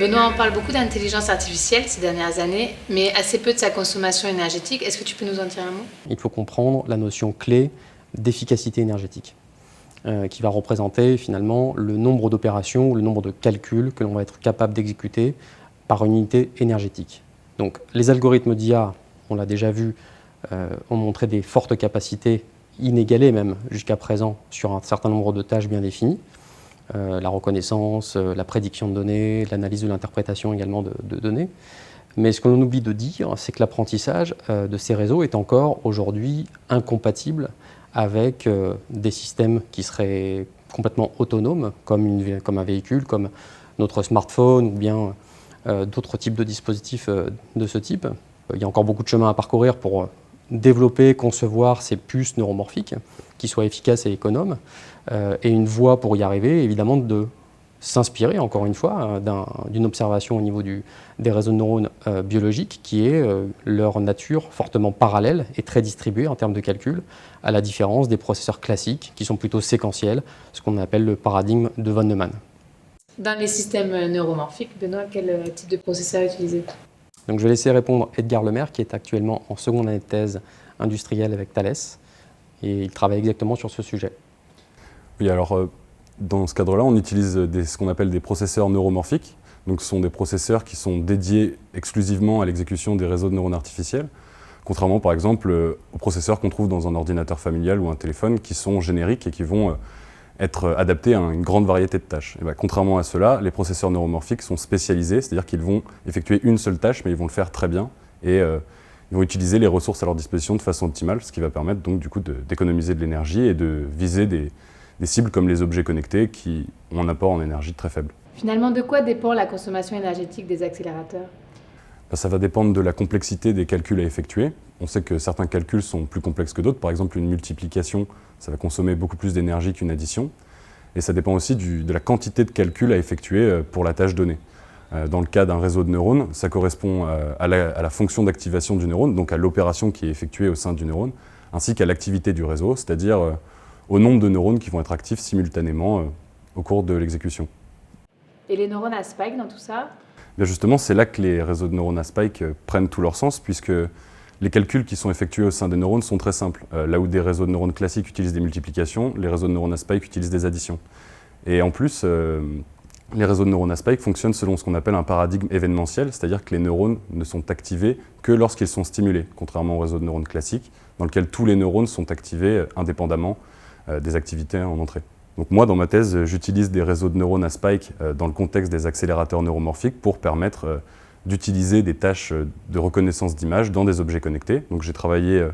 Benoît, on parle beaucoup d'intelligence artificielle ces dernières années, mais assez peu de sa consommation énergétique. Est-ce que tu peux nous en dire un mot? Il faut comprendre la notion clé d'efficacité énergétique, qui va représenter finalement le nombre d'opérations ou le nombre de calculs que l'on va être capable d'exécuter par unité énergétique. Donc les algorithmes d'IA, on l'a déjà vu, ont montré des fortes capacités inégalées même jusqu'à présent sur un certain nombre de tâches bien définies. La reconnaissance, la prédiction de données, l'analyse de l'interprétation également de données. Mais ce que l'on oublie de dire, c'est que l'apprentissage de ces réseaux est encore aujourd'hui incompatible avec des systèmes qui seraient complètement autonomes, comme un véhicule, comme notre smartphone ou bien d'autres types de dispositifs de ce type. Il y a encore beaucoup de chemin à parcourir pour développer, concevoir ces puces neuromorphiques qui soient efficaces et économes. Et une voie pour y arriver, évidemment, de s'inspirer, encore une fois, d'une observation au niveau des réseaux de neurones biologiques, qui est leur nature fortement parallèle et très distribuée en termes de calcul, à la différence des processeurs classiques, qui sont plutôt séquentiels, ce qu'on appelle le paradigme de von Neumann. Dans les systèmes neuromorphiques, Benoît, quel type de processeur utiliser? Donc je vais laisser répondre Edgar Lemaire, qui est actuellement en seconde année de thèse industrielle avec Thales, et il travaille exactement sur ce sujet. Oui, alors dans ce cadre-là, on utilise ce qu'on appelle des processeurs neuromorphiques. Donc ce sont des processeurs qui sont dédiés exclusivement à l'exécution des réseaux de neurones artificiels, contrairement par exemple aux processeurs qu'on trouve dans un ordinateur familial ou un téléphone qui sont génériques et qui vont être adaptés à une grande variété de tâches. Et contrairement à cela, les processeurs neuromorphiques sont spécialisés, c'est-à-dire qu'ils vont effectuer une seule tâche, mais ils vont le faire très bien et ils vont utiliser les ressources à leur disposition de façon optimale, ce qui va permettre donc du coup d'économiser de l'énergie et de viser des cibles comme les objets connectés qui ont un apport en énergie très faible. Finalement, de quoi dépend la consommation énergétique des accélérateurs? Ça va dépendre de la complexité des calculs à effectuer. On sait que certains calculs sont plus complexes que d'autres. Par exemple, une multiplication, ça va consommer beaucoup plus d'énergie qu'une addition. Et ça dépend aussi de la quantité de calculs à effectuer pour la tâche donnée. Dans le cas d'un réseau de neurones, ça correspond à la fonction d'activation du neurone, donc à l'opération qui est effectuée au sein du neurone, ainsi qu'à l'activité du réseau, c'est-à-dire au nombre de neurones qui vont être actifs simultanément au cours de l'exécution. Et les neurones à spike dans tout ça? Bien justement, c'est là que les réseaux de neurones à spike prennent tout leur sens, puisque les calculs qui sont effectués au sein des neurones sont très simples. Là où des réseaux de neurones classiques utilisent des multiplications, les réseaux de neurones à spike utilisent des additions. Et en plus, les réseaux de neurones à spike fonctionnent selon ce qu'on appelle un paradigme événementiel, c'est-à-dire que les neurones ne sont activés que lorsqu'ils sont stimulés, contrairement au réseau de neurones classique, dans lequel tous les neurones sont activés indépendamment des activités en entrée. Donc moi, dans ma thèse, j'utilise des réseaux de neurones à spike dans le contexte des accélérateurs neuromorphiques pour permettre d'utiliser des tâches de reconnaissance d'images dans des objets connectés. Donc j'ai travaillé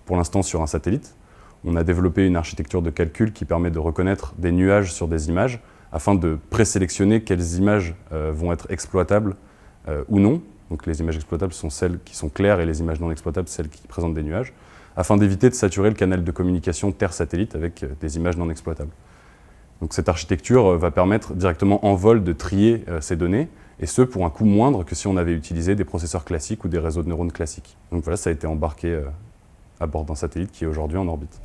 pour l'instant sur un satellite. On a développé une architecture de calcul qui permet de reconnaître des nuages sur des images afin de présélectionner quelles images vont être exploitables ou non. Donc les images exploitables sont celles qui sont claires et les images non exploitables, celles qui présentent des nuages, afin d'éviter de saturer le canal de communication Terre-satellite avec des images non exploitables. Donc cette architecture va permettre directement en vol de trier ces données, et ce pour un coût moindre que si on avait utilisé des processeurs classiques ou des réseaux de neurones classiques. Donc voilà, ça a été embarqué à bord d'un satellite qui est aujourd'hui en orbite.